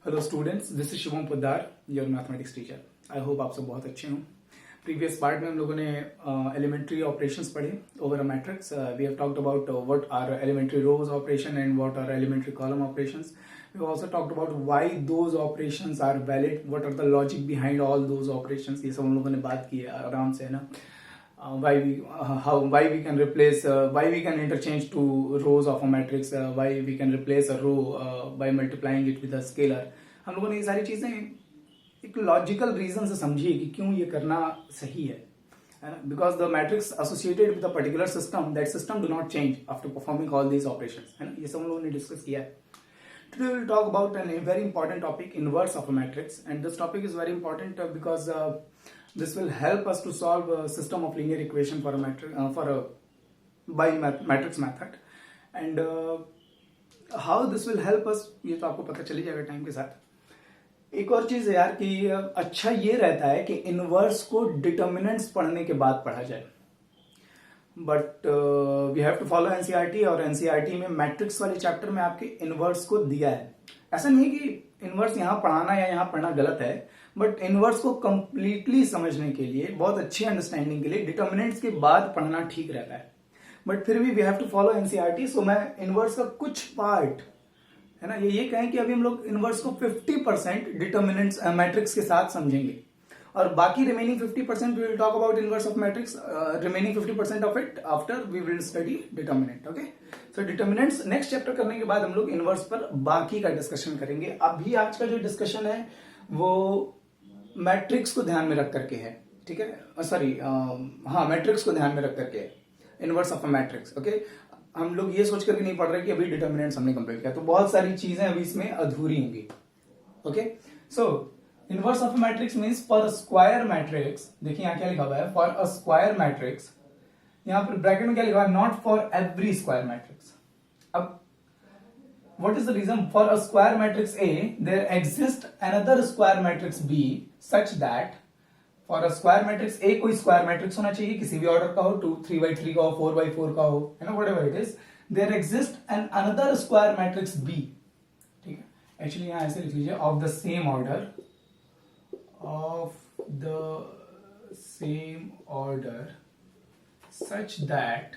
Hello students, this is Shubham Poddar, your mathematics teacher. I hope आप सब बहुत अच्छे हों। प्रीवियस पार्ट में हम लोगों ने एलिमेंट्री ऑपरेशंस पढ़े over a matrix. We have talked about what are elementary rows operation and what are elementary column operations. We have also talked about why those operations are valid, what are the logic behind all those operations. ये सब हम लोगों ने बात की है आराम से, है ना। Why we can replace, why we can interchange two rows of a matrix, why we can replace a row by multiplying it with a scalar। हम लोगों ने ये सारी चीजें एक लॉजिकल रीजन से समझी कि क्यों ये करना सही है ना। Because the matrix associated with a particular system, that system do not change after performing all these operations, है ना। ये सब हम लोगों ने डिस्कस किया है। Today we will talk about a very important topic, inverse of a matrix, and this topic is very important because this will help us to solve a system of linear equation for a matrix by matrix method, and how this will help us ये तो आपको पता चली जाएगा time के साथ। एक और चीज है यार कि अच्छा ये रहता है कि इनवर्स को डिटर्मिनेंट्स पढ़ने के बाद पढ़ा जाए, but we have to follow NCERT, और एनसीईआरटी में मैट्रिक्स वाले चैप्टर में आपके इनवर्स को दिया है। ऐसा नहीं है कि इनवर्स यहाँ पढ़ाना या यहाँ पढ़ना गलत है, बट इनवर्स को कंप्लीटली समझने के लिए, बहुत अच्छी अंडरस्टैंडिंग के लिए डिटर्मिनेंट्स के बाद पढ़ना ठीक रहता है। बट फिर भी we have to follow NCERT, so मैं इनवर्स का कुछ पार्ट, है ना, ये कहें कि अभी हम लोग इनवर्स को 50% डिटर्मिनेंट्स मैट्रिक्स के साथ समझेंगे, और बाकी remaining 50% we will talk about inverse of matrix, remaining 50% of it after we will study determinant. Okay, so determinants next chapter करने के बाद हम लोग इनवर्स पर बाकी का डिस्कशन करेंगे। अभी आज का जो डिस्कशन है वो मैट्रिक्स को ध्यान में रख करके है, ठीक है। सॉरी, हाँ, मैट्रिक्स को ध्यान में रख करके inverse of a matrix. Okay, हम लोग ये सोच करके नहीं पढ़ रहे कि अभी डिटर्मिनेंट्स हमने कंप्लीट किया, तो बहुत सारी चीजें अभी इसमें अधूरी होंगी। Okay, so inverse of matrix means for a square matrix. देखिए यहां क्या लिखा हुआ है, फॉर अ स्क्वायर मैट्रिक्स, यहां पर ब्रैकेट में क्या लिखा हुआ है, not for every square matrix. अब what is the reason, for a square matrix A there exist another square matrix B such that, for a square matrix A कोई square matrix होना चाहिए, किसी भी ऑर्डर का हो, 3x3 का हो, 4x4 का हो, है ना, whatever it is, there exist an another square matrix B. ठीक है, एक्चुअली यहां ऐसे लिख लीजिए, of the same order, of the same order such that,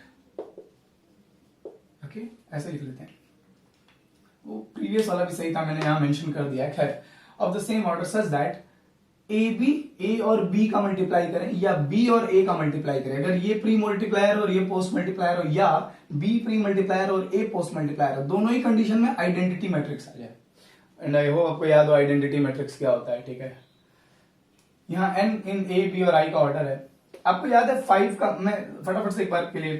okay, ऐसे लिख लेते हैं। वो प्रीवियस वाला भी सही था, मैंने यहां मेंशन कर दिया। खैर, of the same order such that A और बी का मल्टीप्लाई करें या बी और ए का मल्टीप्लाई करें, अगर ये प्री मल्टीप्लायर और ये पोस्ट मल्टीप्लायर हो, या बी प्री मल्टीप्लायर और ए पोस्ट मल्टीप्लायर हो, दोनों ही कंडीशन में आइडेंटिटी मैट्रिक्स आ जाए। एंड आई होप आपको याद हो आइडेंटिटी मैट्रिक्स क्या होता है। ठीक है, यहाँ n इन a b और i का ऑर्डर है। आपको याद है 5 का, मैं फटाफट से एक बार के लिए,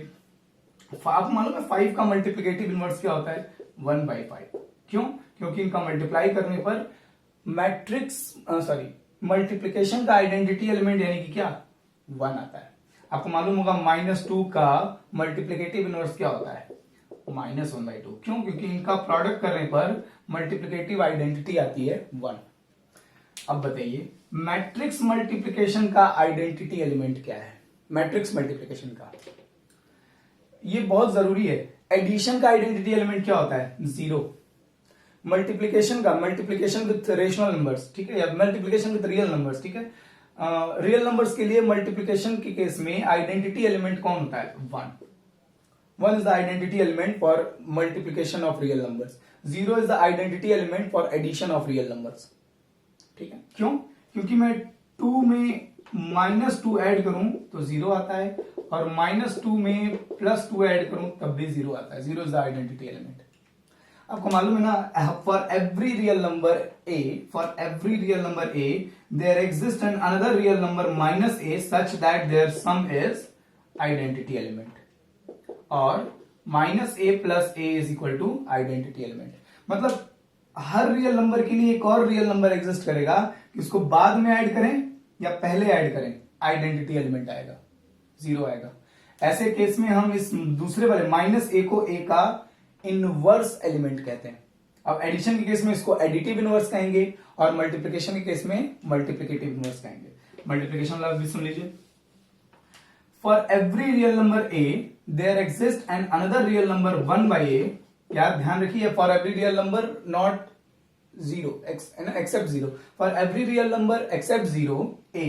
आपको मालूम है 5 का मल्टीप्लिकेटिव इनवर्स क्या होता है, 1/5। क्यों? क्योंकि इनका मल्टीप्लाई करने पर मैट्रिक्स, सॉरी, मल्टीप्लिकेशन का आइडेंटिटी एलिमेंट यानी कि क्या, 1 आता है। आपको मालूम होगा -2 का मल्टीप्लिकेटिव इनवर्स क्या होता है, -1/2। क्यों? क्योंकि इनका प्रोडक्ट करने पर मल्टीप्लिकेटिव आइडेंटिटी आती है 1। अब बताइए, मैट्रिक्स मल्टीप्लिकेशन का आइडेंटिटी एलिमेंट क्या है, मैट्रिक्स मल्टीप्लिकेशन का, ये बहुत जरूरी है। एडिशन का आइडेंटिटी एलिमेंट क्या होता है, 0। मल्टीप्लिकेशन का, मल्टीप्लिकेशन विद रेशनल नंबर्स, ठीक है, या मल्टीप्लिकेशन विद रियल नंबर्स, ठीक है। रियल नंबर्स के लिए मल्टीप्लिकेशन के केस में आइडेंटिटी एलिमेंट कौन होता है, 1 is the identity element for multiplication of real numbers, 0 is the identity element for addition of real numbers. ठीक है, क्यों? क्योंकि मैं 2 में -2 ऐड करूं तो 0 आता है, और -2 में +2 ऐड करूं तब भी 0 आता है। 0 इज द आइडेंटिटी एलिमेंट। आपको मालूम है ना, for every real number a, for every real number a there exist an another real number -a such that their sum is identity element, और -a + a is equal to identity element. मतलब हर real number के लिए एक और real number exist करेगा कि उसको बाद में ऐड करें या पहले ऐड करें, आइडेंटिटी एलिमेंट आएगा, 0 आएगा। ऐसे केस में हम इस दूसरे वाले -a को a का इनवर्स एलिमेंट कहते हैं। अब एडिशन के केस में इसको एडिटिव इनवर्स कहेंगे, और मल्टीप्लिकेशन के केस में मल्टीप्लिकेटिव इनवर्स कहेंगे। मल्टीप्लिकेशन लफ्ज भी सुन लीजिए, for every real number a there exist an another real number 1/a। यार ध्यान रखिए, for every real number, not 0 except 0 for every real number except 0 a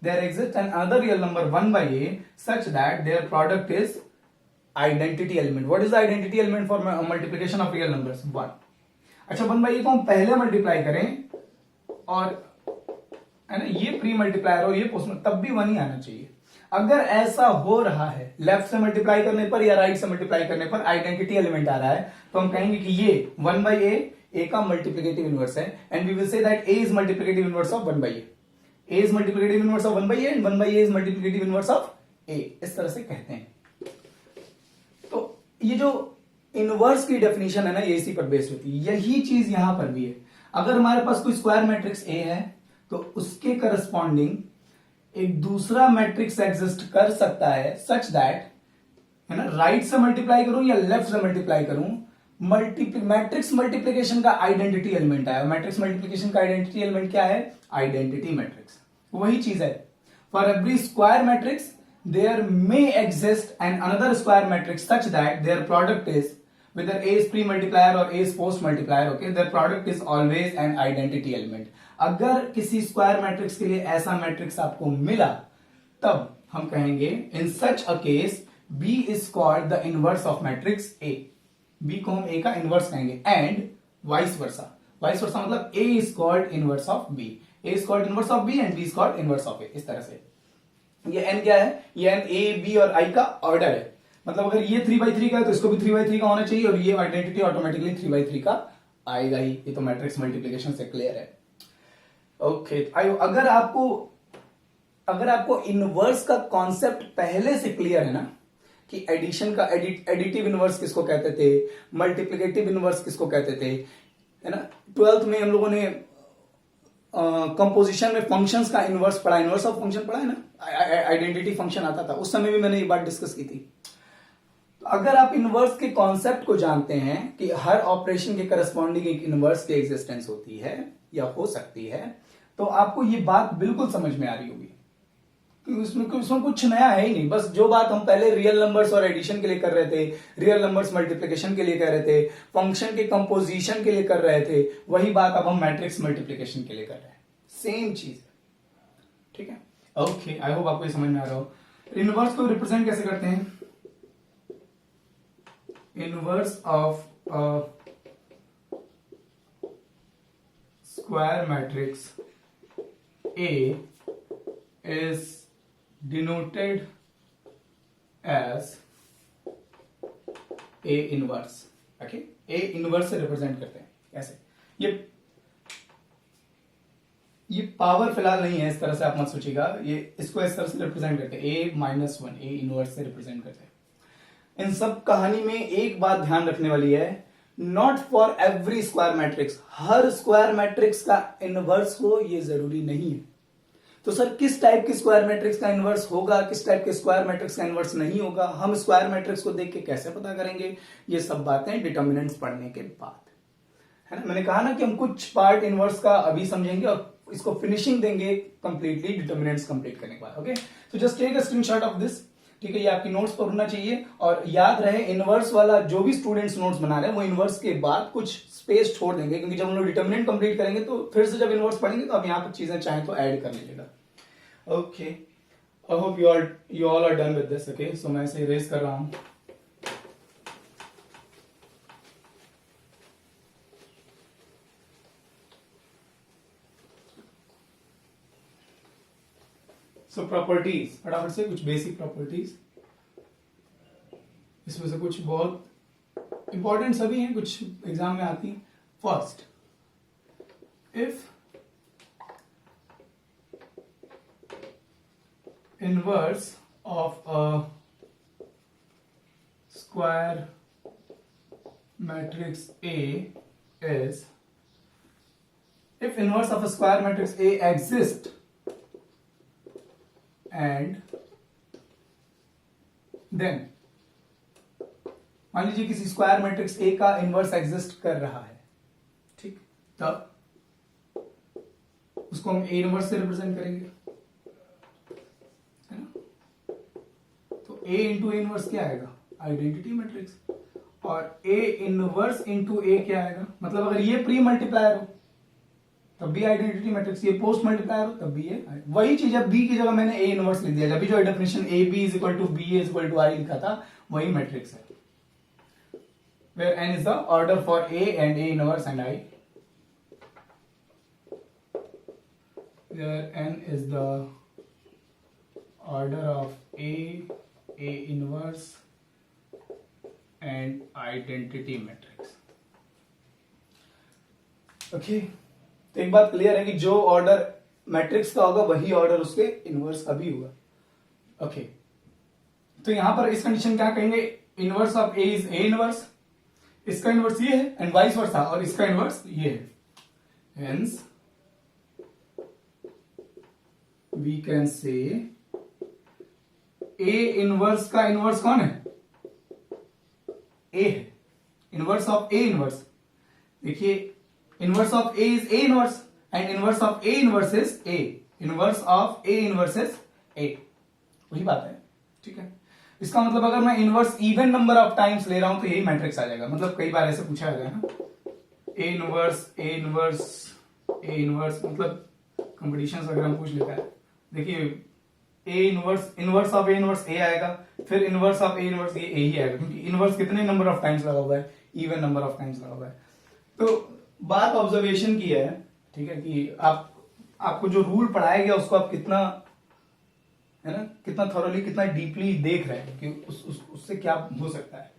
there exists an another real number 1 by a such that their product is identity element. What is the identity element for multiplication of real numbers? 1. अच्छा 1 by a को हम पहले multiply करें और है ना ये pre multiplier हो ये पोस्ट में तब भी 1 ही आना चाहिए. अगर ऐसा हो रहा है लेफ्ट से मल्टीप्लाई करने पर या राइट से मल्टीप्लाई करने पर आइडेंटिटी एलिमेंट आ रहा है तो हम कहेंगे कि ये 1 by a का मल्टीप्लिकेटिव इनवर्स है and we will say that a is multiplicative inverse of 1 by a is multiplicative inverse of 1 by a and 1 by a is multiplicative inverse of a. इस तरह से कहते हैं. तो ये जो इनवर्स की डेफिनेशन है ना ये इसी पर बेस्ड होती है. यही चीज यहां पर भी है. अगर हमारे पास कोई स्क्वायर मैट्रिक्स A है तो उसके करस्पॉन्डिंग एक दूसरा मैट्रिक्स एग्जिस्ट कर सकता है सच दैट है ना राइट से मल्टीप्लाई करूं या लेफ्ट से मल्टीप्लाई करूं मैट्रिक्स मल्टीप्लिकेशन का आइडेंटिटी एलिमेंट आया. मैट्रिक्स मल्टीप्लिकेशन का आइडेंटिटी एलिमेंट क्या है? Identity matrix. वही चीज है. For every square matrix there may exist an another square matrix such that their product is whether A is pre-multiplier or A is post-multiplier, okay, their product is always an identity element. अगर किसी square matrix के लिए ऐसा matrix आपको मिला तब हम कहेंगे in such a case B is called the inverse of matrix A. B को हम A का इनवर्स कहेंगे and vice versa. Vice versa मतलब A is called inverse of B. A is called inverse of B and B is called inverse of A. इस तरह से ये n क्या है? ये n A, B और I का ऑर्डर है. मतलब अगर ये 3/3 का है तो इसको भी 3/3 का होना चाहिए और ये आइडेंटिटी ऑटोमेटिकली 3/3 का आएगा ही. ये तो मैट्रिक्स मल्टीप्लिकेशन से क्लियर है. ओके अगर आपको इनवर्स का कॉन्सेप्ट पहले से क्लियर है ना कि एडिशन का एडिटिव इनवर्स किसको कहते थे, मल्टीप्लिकेटिव इनवर्स किसको कहते थे, है ना. 12th में हम लोगों ने कंपोजिशन में फंक्शंस का इनवर्स पढ़ा, इनवर्स ऑफ फंक्शन पढ़ा है ना. आइडेंटिटी फंक्शन आता था उस समय भी मैंने ये बात डिस्कस की थी. अगर आप इनवर्स के कॉन्सेप्ट को जानते हैं कि हर ऑपरेशन के करस्पॉन्डिंग एक इनवर्स की एग्जिस्टेंस होती है या हो सकती है तो आपको ये बात बिल्कुल समझ में आ रही होगी कि उसमें कुछ नया है ही नहीं. बस जो बात हम पहले रियल नंबर्स और एडिशन के लिए कर रहे थे, रियल नंबर्स मल्टीप्लिकेशन के लिए कर रहे थे, फंक्शन के कंपोजिशन के लिए कर रहे थे, वही बात अब हम मैट्रिक्स मल्टीप्लिकेशन के लिए कर रहे हैं. सेम चीज है. ठीक है. ओके आई होप आपको ये समझ में आ रहा हो. इनवर्स को रिप्रेजेंट कैसे करते हैं? Inverse of a square matrix A is denoted as A inverse. Okay, A inverse से रिप्रेजेंट करते हैं ऐसे. ये पावर फिलहाल नहीं है, इस तरह से आप मत सोचिएगा. ये इसको इस तरह से रिप्रेजेंट करते हैं A-1 A इनवर्स से रिप्रेजेंट करते हैं. इन सब कहानी में एक बात ध्यान रखने वाली है, not for every square matrix. Her square matrix का इनवर्स हो ये जरूरी नहीं है. तो सर किस टाइप के स्क्वायर मैट्रिक्स का इनवर्स होगा, किस टाइप के स्क्वायर मैट्रिक्स का इनवर्स नहीं होगा, हम स्क्वायर मैट्रिक्स को देख के कैसे पता करेंगे? ये सब बातें डिटर्मिनेंट्स पढ़ने के बाद है ना. मैंने कहा ना कि हम कुछ पार्ट इनवर्स का अभी समझेंगे और इसको फिनिशिंग देंगे कंप्लीटली डिटर्मिनेंट्स कंप्लीट करने के बाद. ओके, तो just take a screenshot of this. ठीक है, ये आपकी नोट्स पर होना चाहिए और याद रहे इनवर्स वाला जो भी स्टूडेंट्स नोट्स बना रहे हैं वो इनवर्स के बाद कुछ स्पेस छोड़ देंगे क्योंकि जब हम लोग डिटर्मिनेंट कंप्लीट करेंगे तो फिर से जब इनवर्स पढ़ेंगे तो आप यहाँ पर चीजें चाहें तो ऐड कर लीजिएगा. Okay, I hope you all are done with this. Okay, so मैं इसे इरेज कर रहा हूं. सो प्रॉपर्टीज फटाफट से कुछ बेसिक प्रॉपर्टीज. इसमें से कुछ बहुत इंपॉर्टेंट सभी हैं, कुछ एग्जाम में आती हैं. First, if inverse of a square matrix A is if inverse of a square matrix A exists and then मान लीजिए किसी स्क्वायर मैट्रिक्स A का इनवर्स एग्जिस्ट कर रहा है, ठीक, तब उसको हम A इनवर्स से रिप्रेजेंट करेंगे, है ना. तो A इंटू A इनवर्स क्या आएगा? Identity matrix. और A इनवर्स इंटू A क्या आएगा? मतलब अगर ये प्री मल्टीप्लायर हो तब भी आइडेंटिटी मैट्रिक्स, ये पोस्ट मल्टीप्लायर हो तब भी ये वही चीज है। बी की जगह मैंने ए इनवर्स लिख दिया, जब भी जो definition A B is equal to B is equal to I लिखा था वही मैट्रिक्स है, where n is the order for A and A inverse and I, where n is the order of A inverse and identity matrix. Okay तो एक बात clear है कि जो ऑर्डर मैट्रिक्स का होगा वही ऑर्डर उसके इनवर्स का भी होगा। ओके तो यहां पर इस कंडीशन क्या कहेंगे, inverse of A is A inverse, इसका इनवर्स ये है एंड वाइस वर्सा, और इसका इनवर्स ये है, hence we can say A inverse का इनवर्स कौन है, ए है, इनवर्स ऑफ ए इनवर्स। देखिए inverse of A is A inverse and inverse of A inverse is a, inverse of A inverse is a, वही बात है। ठीक है, इसका मतलब अगर मैं inverse even number of times ले रहा हूं तो यही मैट्रिक्स आ जाएगा। मतलब कई बार ऐसे पूछा गया है ना, A inverse A inverse A inverse, मतलब कंपटीशन वगैरह में पूछ लेता है। देखिए A inverse, inverse of A inverse A आएगा, फिर इनवर्स ऑफ ए इनवर्स ये ए ही आएगा, क्योंकि इनवर्स कितने नंबर ऑफ टाइम्स लगा हुआ है, इवन नंबर ऑफ टाइम्स लगा हुआ है। तो बात ऑब्जर्वेशन की है, ठीक है, कि आपको जो रूल पढ़ाया गया उसको आप कितना, है ना, कितना थॉरली, कितना डीपली देख रहे हैं कि उससे क्या हो सकता है।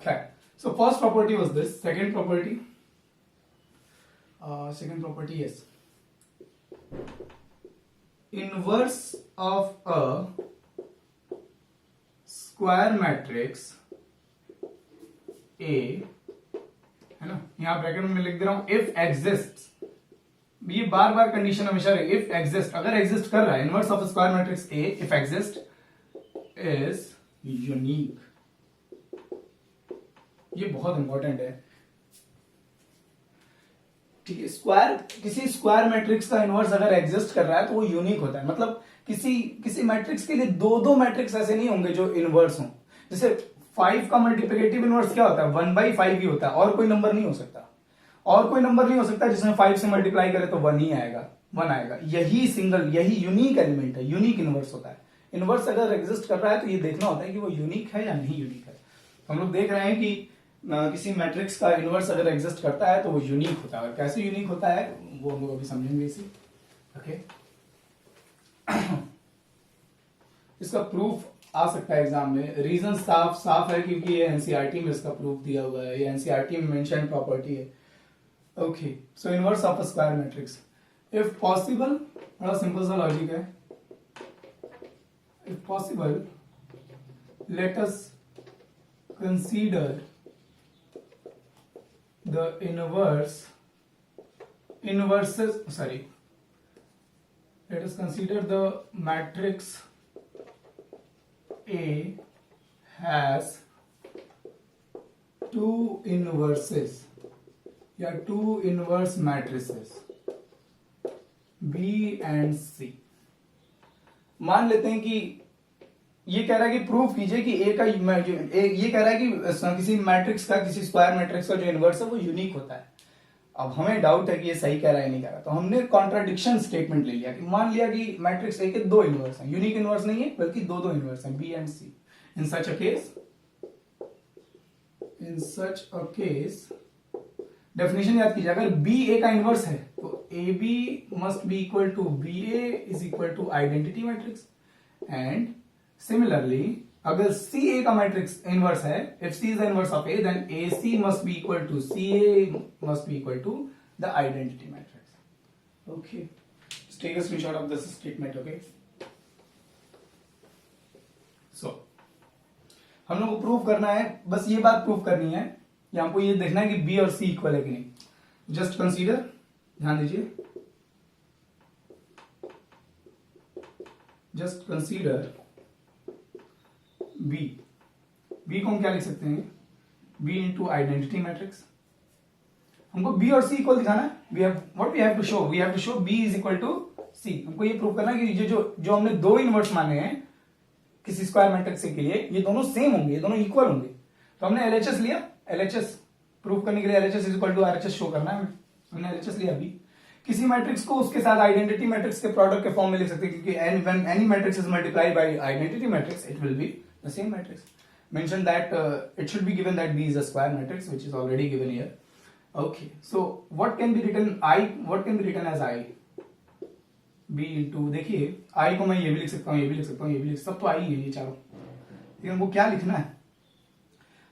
खैर, so first property was this, second property yes, inverse of a square matrix ए, है ना, यहां ब्रैकेट में लिख दे रहा हूं, इफ एग्जिस्ट, ये बार बार कंडीशन हमेशा रहे, इफ एग्जिस्ट, अगर एग्जिस्ट कर रहा है, inverse of square matrix A if exist is unique, ये बहुत इंपॉर्टेंट है। ठीक है, स्क्वायर, किसी स्क्वायर मैट्रिक्स का इनवर्स अगर एग्जिस्ट कर रहा है तो वो यूनिक होता है। मतलब किसी मैट्रिक्स के लिए दो मैट्रिक्स ऐसे नहीं होंगे जो इनवर्स हों। जैसे 5 का मल्टीप्लिकेटिव इनवर्स क्या होता है, 1/5 ही होता है, और कोई नंबर नहीं हो सकता, और कोई नंबर नहीं हो सकता जिसमें 5 से मल्टीप्लाई करे तो 1 ही आएगा, 1 आएगा। यही यूनिक एलिमेंट है, यूनिक इनवर्स होता है। इनवर्स अगर एग्जिस्ट कर रहा है तो ये देखना होता है कि वो यूनिक है या नहीं यूनिक है। तो हम लोग देख रहे हैं कि किसी मैट्रिक्स का इनवर्स अगर एग्जिस्ट करता है तो वो यूनिक होता है, और कैसे यूनिक होता है वो हम लोग अभी समझेंगे इसी। ओके इसका प्रूफ आ सकता है एग्जाम में, रीजन साफ है क्योंकि ये एनसीईआरटी में इसका प्रूफ दिया हुआ है, ये एनसीईआरटी में मेंशन प्रॉपर्टी है। Okay so inverse of a square matrix if possible, बड़ा सिंपल सा लॉजिक है, if possible let us consider the let us consider the matrix A has two inverses या two inverse matrices B and C। मान लेते हैं कि ये कह रहा है कि प्रूफ कीजिए कि ए का ये कह रहा है कि किसी मैट्रिक्स का, किसी स्क्वायर मैट्रिक्स का जो इनवर्स है वो यूनिक होता है। अब हमें डाउट है कि ये सही कह रहा है नहीं कह रहा, तो हमने कॉन्ट्राडिक्शन स्टेटमेंट ले लिया कि मान लिया कि मैट्रिक्स ए के 2 इनवर्स हैं, यूनिक इनवर्स नहीं है बल्कि दो इनवर्स हैं, B and C. In such a case definition याद कीजिए, अगर बी ए का इनवर्स है तो A B must be equal to B A is equal to identity matrix, and similarly अगर सी ए का मैट्रिक्स इनवर्स है, if C is the inverse of A then A C must be equal to C A must be equal to the identity matrix. Okay take a screenshot of this statement. Okay so हम लोग को prove करना है, बस ये बात prove करनी है, या हमको ये देखना है कि बी और सी इक्वल है कि नहीं। जस्ट कंसीडर, ध्यान दीजिए, जस्ट कंसीडर बी को हम क्या लिख सकते हैं, बी इंटू आइडेंटिटी मैट्रिक्स। हमको बी और सी इक्वल दिखाना है, we have to show B is equal to C. हमको ये प्रूव करना है कि जो हमने 2 इनवर्स माने हैं किसी स्क्वायर मैट्रिक्स के लिए, ये दोनों सेम होंगे, ये दोनों इक्वल होंगे। तो हमने एलएचएस लिया, एलएचएस प्रूव करने के लिए LHS is equal to RHS show करना है, हमने एलएचएस लिया बी। किसी मैट्रिक्स को उसके साथ आइडेंटिटी मैट्रिक्स के प्रोडक्ट के फॉर्म में लिख सकते हैं, क्योंकि when any matrix is multiplied by identity matrix it will be the same matrix. Mention that it should be given that B is a square matrix, which is already given here. Okay, so what can be written as I? B into, देखिए I को मैं ये भी लिख सकता हूँ, ये भी लिख सकता हूँ, ये भी लिख सकता हूँ, सब तो I ही है ये चारों. लेकिन हमको क्या लिखना है?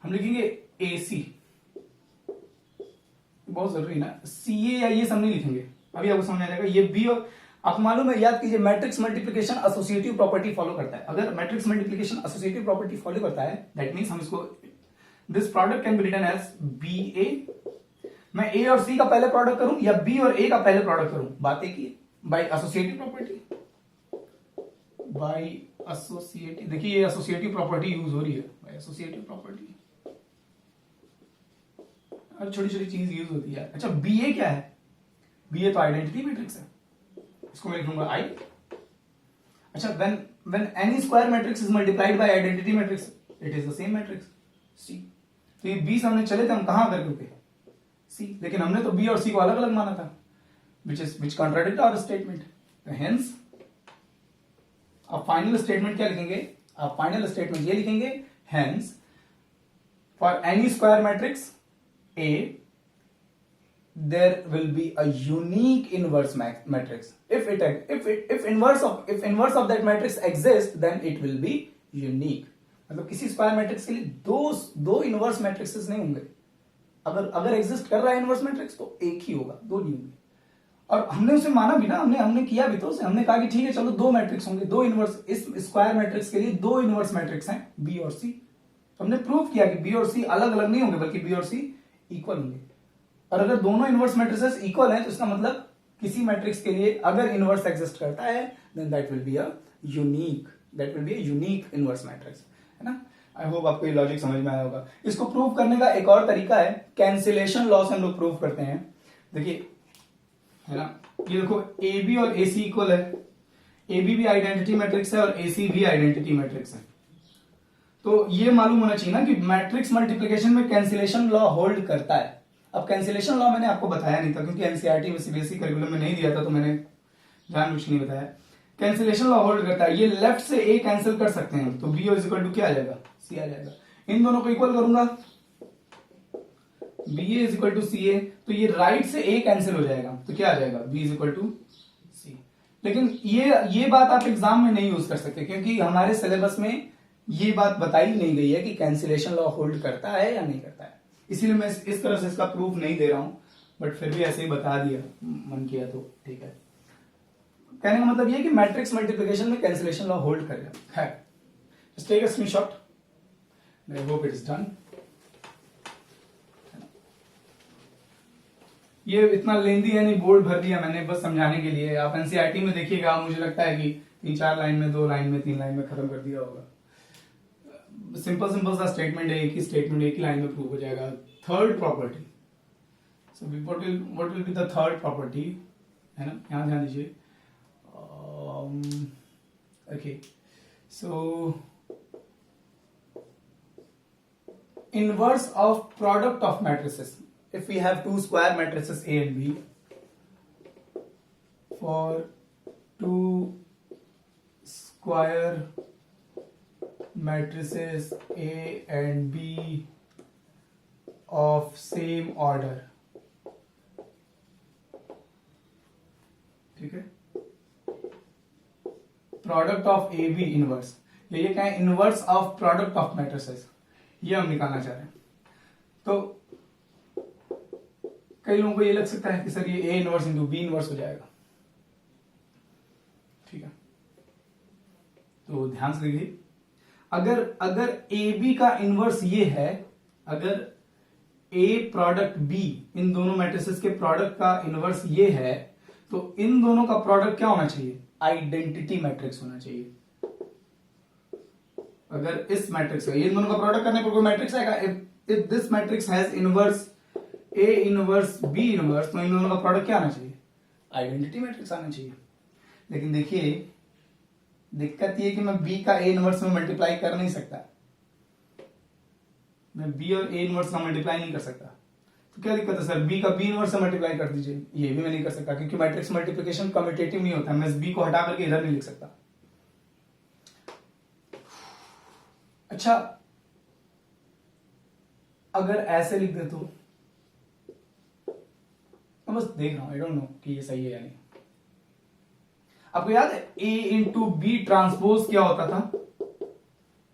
हम लिखेंगे AC. बहुत जरूरी है ना, CA या ये सब नहीं लिखेंगे, अभी आपको समझ आ जाएगा. ये B और आपको मालूम है, याद कीजिए, matrix multiplication associative property follow करता है. अगर matrix multiplication associative property follow करता है, दैट मींस हम इसको, this product can be written as BA. मैं A और C का पहले प्रोडक्ट करूं या B और A का पहले प्रोडक्ट करूं, बात एक ही है. By associative property, by associative. देखिए ये एसोसिएटिव प्रॉपर्टी यूज हो रही है, बाय एसोसिएटिव प्रॉपर्टी. और छोटी छोटी चीज यूज होती है. अच्छा, BA क्या है? BA तो आइडेंटिटी मैट्रिक्स है, इसको मैं लिखूंगा I. अच्छा, when any square matrix is multiplied by identity matrix it is the same matrix C. तो ये B सामने चले थे हम कहां करके थे C, लेकिन हमने तो B और C को अलग अलग माना था, which contradict our statement. Hence अब फाइनल स्टेटमेंट क्या लिखेंगे? अब फाइनल स्टेटमेंट ये लिखेंगे, hence for any square matrix A there will be a unique inverse matrix. If inverse of that matrix exists, then it will be unique. मतलब किसी square matrix के लिए दो इनवर्स मैट्रिक्सेस नहीं होंगे. अगर एग्जिस्ट कर रहा है इनवर्स मैट्रिक्स तो एक ही होगा, दो नहीं होंगे. और हमने उसे माना भी ना, हमने किया भी, तो उसे हमने कहा कि ठीक है चलो दो मैट्रिक्स होंगे, दो इनवर्स, इस स्क्वायर मैट्रिक्स के लिए दो इनवर्स मैट्रिक्स हैं बी और सी. हमने प्रूव किया कि बी और सी अलग अलग नहीं होंगे, बल्कि बी और सी इक्वल होंगे. और अगर दोनों इनवर्स मैट्रिसेस इक्वल हैं तो इसका मतलब किसी मैट्रिक्स के लिए अगर इनवर्स एग्जिस्ट करता है then that will be a unique inverse matrix, है ना. आई होप आपको ये लॉजिक समझ में आया होगा. इसको प्रूव करने का एक और तरीका है, कैंसिलेशन लॉ से हम लोग प्रूव करते हैं. देखिए, है ना, ये देखो ए बी और ए सी इक्वल है. ए बी भी आइडेंटिटी मैट्रिक्स है और ए सी भी आइडेंटिटी मैट्रिक्स है. तो ये मालूम होना चाहिए ना कि मैट्रिक्स मल्टीप्लिकेशन में कैंसिलेशन लॉ होल्ड करता है. अब कैंसिलेशन लॉ मैंने आपको बताया नहीं था, क्योंकि एनसीईआरटी में सीबीएसई करिकुलम में नहीं दिया था, तो मैंने जानबूझ के नहीं बताया. कैंसिलेशन लॉ होल्ड करता है, ये लेफ्ट से ए कैंसिल कर सकते हैं, तो बी इज इक्वल टू क्या आ जाएगा? सी आ जाएगा. इन दोनों को इक्वल करूंगा, B is equal to C ए, तो ये राइट से ए कैंसिल हो जाएगा, तो क्या आ जाएगा? बी इज इक्वल टू सी. लेकिन ये बात आप एग्जाम में नहीं यूज कर सकते, क्योंकि हमारे सिलेबस में ये बात बताई नहीं गई है कि कैंसिलेशन लॉ होल्ड करता है या नहीं करता है. इसीलिए मैं इस तरह से इसका प्रूफ नहीं दे रहा हूं, बट फिर भी ऐसे ही बता दिया, मन किया तो ठीक है. कहने का मतलब ये कि मैट्रिक्स मल्टीप्लिकेशन में कैंसिलेशन लॉ होल्ड करेगा. है, just take a screenshot. I hope it is done. ये इतना लेंदी है नहीं, बोर्ड भर दिया मैंने बस समझाने के लिए. आप एनसीईआरटी में देखिएगा, मुझे लगता है कि 3-4 लाइन में, 2 लाइन में, 3 लाइन में खत्म कर दिया होगा. सिंपल सा स्टेटमेंट है, एक ही स्टेटमेंट एक ही लाइन में प्रूव हो जाएगा. Third property, so what will be the third property, है ना. यहां ध्यान दीजिए. Okay, so inverse of product of matrices. If we have two square matrices A and B, for two square matrices A and B of same order, ठीक है, product of A B inverse, ये क्या है? Inverse of product of matrices, ये हम निकालना चाह रहे हैं. तो कई लोगों को ये लग सकता है कि सर ये A inverse into B inverse हो जाएगा. ठीक है, तो ध्यान से देखिए, अगर ए बी का इनवर्स ये है, अगर ए प्रोडक्ट बी, इन दोनों मैट्रिसेस के प्रोडक्ट का इनवर्स ये है, तो इन दोनों का प्रोडक्ट क्या होना चाहिए? आइडेंटिटी मैट्रिक्स होना चाहिए. अगर इस मैट्रिक्स का, इन दोनों का प्रोडक्ट करने पर कोई मैट्रिक्स आएगा. If this matrix has inverse A inverse B inverse, तो इन दोनों का प्रोडक्ट क्या आना चाहिए? आइडेंटिटी मैट्रिक्स आना चाहिए. लेकिन देखिए, दिक्कत ये कि मैं बी का ए इनवर्स में मल्टीप्लाई कर नहीं सकता. मैं बी और ए इनवर्स का मल्टीप्लाई नहीं कर सकता. तो क्या दिक्कत है सर, बी का बी इनवर्स से मल्टीप्लाई कर दीजिए। ये भी मैं नहीं कर सकता क्योंकि मैट्रिक्स मल्टीप्लिकेशन कम्यूटेटिव नहीं होता, मैं इस बी को हटा करके इधर नहीं लिख सकता। अच्छा अगर ऐसे लिख दे तो मैं बस देख रहा हूं, आई डोंट नो कि ये सही है या नहीं। आपको याद है ए इंटू बी ट्रांसपोज क्या होता था,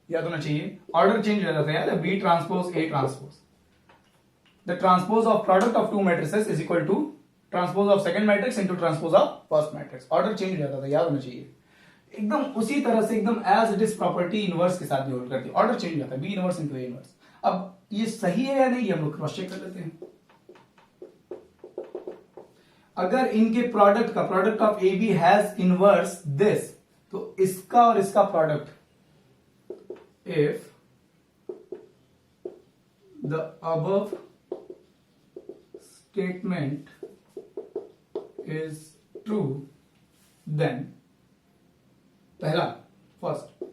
याद होना चाहिए, ऑर्डर चेंज हो जाता है, याद है, B transpose A transpose, the transpose of product of two matrices is equal to transpose of second matrix into transpose of first matrix. Order change हो जाता था, याद होना चाहिए। एकदम उसी तरह से एकदम as it is property inverse के साथ भी होल्ड करती है, ऑर्डर चेंज हो जाता है, B inverse into A inverse. अब ये सही है या नहीं, ये हम लोग क्रॉस चेक कर लेते हैं। अगर इनके प्रोडक्ट का, product of A B has inverse this, तो इसका और इसका product, if the above statement is true then, पहला first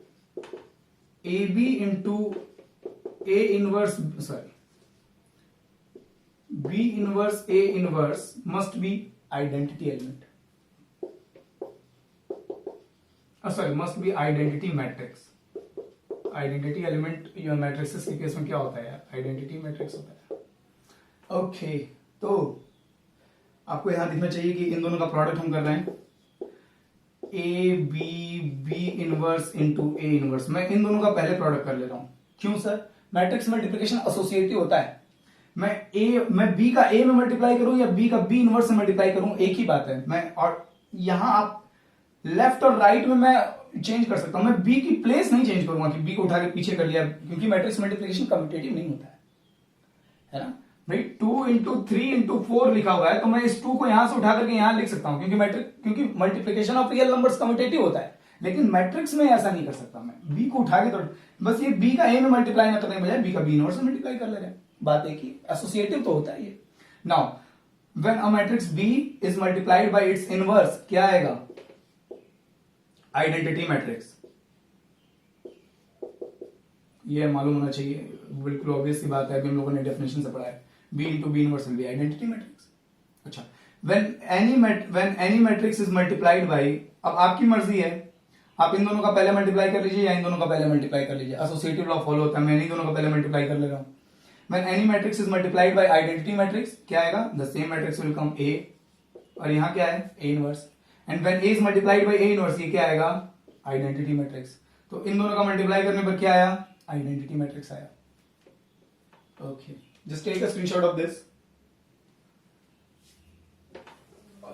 A B into A inverse, sorry B inverse A inverse must be identity element, sorry must be identity matrix. Identity element या matrix के case में क्या होता है यार, identity matrix होता है। ओके तो आपको यहां दिखना चाहिए कि इन दोनों का प्रोडक्ट हम कर रहे हैं, A B B inverse into A inverse. मैं इन दोनों का पहले प्रोडक्ट कर ले रहा हूं, क्यों सर, मैट्रिक्स मल्टीप्लिकेशन एसोसिएटिव होता है। मैं बी का ए में मल्टीप्लाई करूं या बी का बी इनवर्स से मल्टीप्लाई करूं, एक ही बात है। मैं और यहां आप लेफ्ट और राइट में मैं चेंज कर सकता हूं, मैं बी की प्लेस नहीं चेंज करूंगा कि बी को उठा के पीछे कर लिया, क्योंकि मैट्रिक्स मल्टीप्लिकेशन कम्यूटेटिव नहीं होता है ना भाई। 2 इंटू 3 इंटू 4 लिखा हुआ है, तो मैं इस 2 को यहां से उठा करके यहां लिख सकता हूं, क्योंकि multiplication of real numbers commutative होता है। लेकिन मैट्रिक्स में ऐसा नहीं कर सकता, मैं बी को उठा के, तो बस ये बी का ए में मल्टीप्लाई ना करने के बजाय बी का बी इनवर्स में मल्टीप्लाई कर ले रहे हैं, बात एक ही, एसोसिएटिव तो होता है ये। Now when a matrix B is multiplied by its inverse, क्या आएगा, आइडेंटिटी मैट्रिक्स। ये मालूम होना चाहिए, बिल्कुल ऑब्वियस सी बात है, अभी हम लोगों ने डेफिनेशन से पढ़ा है, B into B inverse will be identity matrix. अच्छा when any matrix is multiplied by, अब आपकी मर्जी है, आप इन दोनों का पहले मल्टीप्लाई कर लीजिए या इन दोनों का पहले मल्टीप्लाई कर लीजिए, एसोसिएटिव लॉ फॉलो होता है, मैं इन दोनों का पहले मल्टीप्लाई कर ले रहा हूं। When any matrix is multiplied by identity matrix, क्या आएगा, the same matrix will come A, और यहां क्या है, A inverse, and when A is multiplied by A inverse, ये क्या आएगा, identity matrix। तो इन दोनों का मल्टीप्लाई करने पर क्या आया, identity matrix आया। Okay, just take a screenshot of this।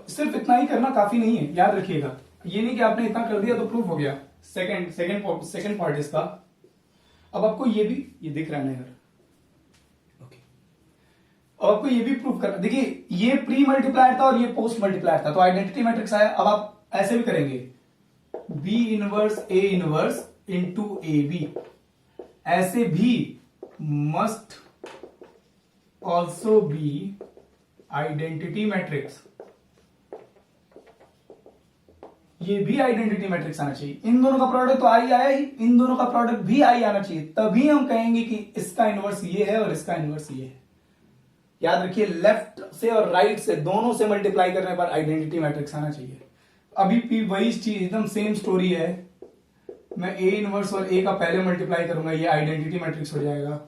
सिर्फ इतना ही करना काफी नहीं है, याद रखिएगा, ये नहीं कि आपने इतना कर दिया तो प्रूफ हो गया। सेकंड पार्ट इसका, अब आपको ये भी, ये दिख रहा है ना यार, और आपको ये भी प्रूफ करना, देखिए ये प्री मल्टीप्लायर था और ये पोस्ट मल्टीप्लायर था, तो आइडेंटिटी मैट्रिक्स आया। अब आप ऐसे भी करेंगे, B inverse A inverse into A B, ऐसे भी must also be identity matrix, ये भी आइडेंटिटी मैट्रिक्स आना चाहिए। इन दोनों का प्रोडक्ट तो आई आया ही, इन दोनों का प्रोडक्ट भी आई आना चाहिए, तभी हम कहेंगे कि इसका इनवर्स ये है और इसका इनवर्स ये है। याद रखिए, लेफ्ट से और राइट से दोनों से मल्टीप्लाई करने पर आइडेंटिटी मैट्रिक्स आना चाहिए। अभी भी वही चीज, एकदम सेम स्टोरी है, मैं ए इनवर्स और ए का पहले मल्टीप्लाई करूंगा, ये आइडेंटिटी मैट्रिक्स हो जाएगा।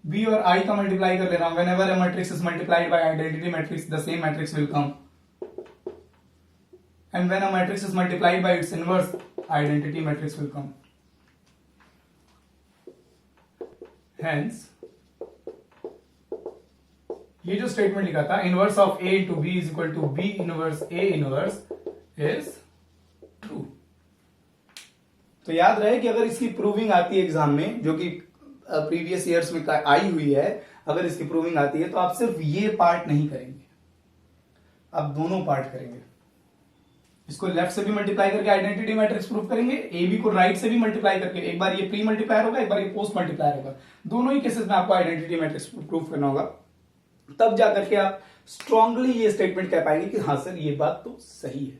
बी और आई का मल्टीप्लाई कर ले रहा हूं, whenever a matrix is multiplied by identity matrix, the same matrix will come, and when a matrix is multiplied by its inverse, identity matrix will come. Hence ये जो स्टेटमेंट लिखा था, inverse of A into B is equal to B inverse A inverse, is true. तो याद रहे कि अगर इसकी प्रूविंग आती है एग्जाम में, जो कि प्रीवियस ईयर्स में आई हुई है, अगर इसकी प्रूविंग आती है तो आप सिर्फ ये पार्ट नहीं करेंगे, आप दोनों पार्ट करेंगे। इसको लेफ्ट से भी मल्टीप्लाई करके आइडेंटिटी मैट्रिक्स प्रूव करेंगे, ए बी को राइट से भी मल्टीप्लाई करके, एक बार ये प्री मल्टीप्लायर होगा, एक बार ये पोस्ट मल्टीप्लायर होगा, दोनों ही केसेस में आपको आइडेंटिटी मैट्रिक्स प्रूव करना होगा, तब जाकर के आप स्ट्रांगली ये स्टेटमेंट कह पाएंगे कि हाँ सर ये बात तो सही है।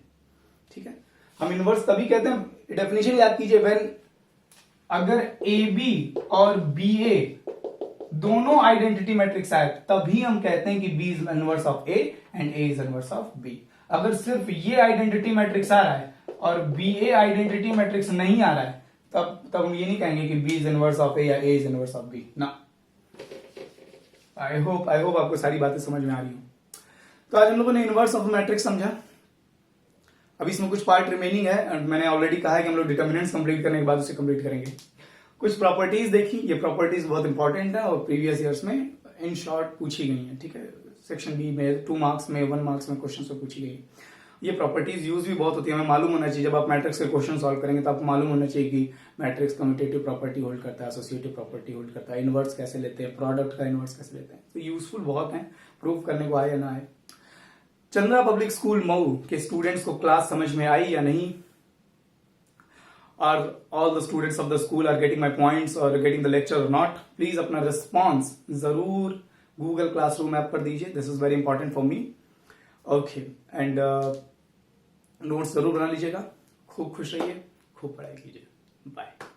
ठीक है, हम इनवर्स तभी कहते हैं, डेफिनेशन याद कीजिए, व्हेन अगर ए बी और बी ए दोनों आइडेंटिटी मैट्रिक्स आए तभी हम कहते हैं कि B is inverse of A and A is inverse of B. अगर सिर्फ ये आइडेंटिटी मैट्रिक्स आ रहा है और बी ए आइडेंटिटी मैट्रिक्स नहीं आ रहा है तब हम ये नहीं कहेंगे कि बी इज इनवर्स ऑफ ए या ए इज इनवर्स ऑफ बी ना। आई होप आपको सारी बातें समझ में आ रही हो। तो आज हम लोगों ने इनवर्स ऑफ मैट्रिक्स समझा। अभी इसमें कुछ पार्ट रिमेनिंग है, मैंने ऑलरेडी कहा है कि हम लोग डिटर्मिनेंट्स कंप्लीट करने के बाद उसे कंप्लीट करेंगे। कुछ प्रॉपर्टीज देखी, ये प्रॉपर्टीज बहुत इंपॉर्टेंट है और प्रीवियस ईयर्स में इन शॉर्ट पूछी गई है, ठीक है। सेक्शन बी में 2 मार्क्स में 1 मार्क्स में क्वेश्चन से पूछी गई। ये प्रॉपर्टीज यूज भी बहुत होती है, हमें मालूम होना चाहिए। जब आप मैट्रिक्स के क्वेश्चन सॉल्व करेंगे तो आपको मालूम होना चाहिए कि मैट्रिक्स कम्यूटेटिव प्रॉपर्टी होल्ड करता है, एसोसिएटिव प्रॉपर्टी होल्ड करता है, इनवर्स कैसे लेते हैं, प्रोडक्ट का इनवर्स कैसे लेते हैं। तो यूजफुल बहुत है, प्रूव करने को आए या ना आए। चंद्रा पब्लिक स्कूल मऊ के स्टूडेंट्स को क्लास समझ में आई या नहीं? Are all the students of the school are getting my points or getting the lecture or not? Please अपना response जरूर Google Classroom ऐप पर दीजिए। This is very important for me. Okay, and notes जरूर बना लीजिएगा। खूब खुश रहिए, खूब पढ़ाई कीजिए। Bye.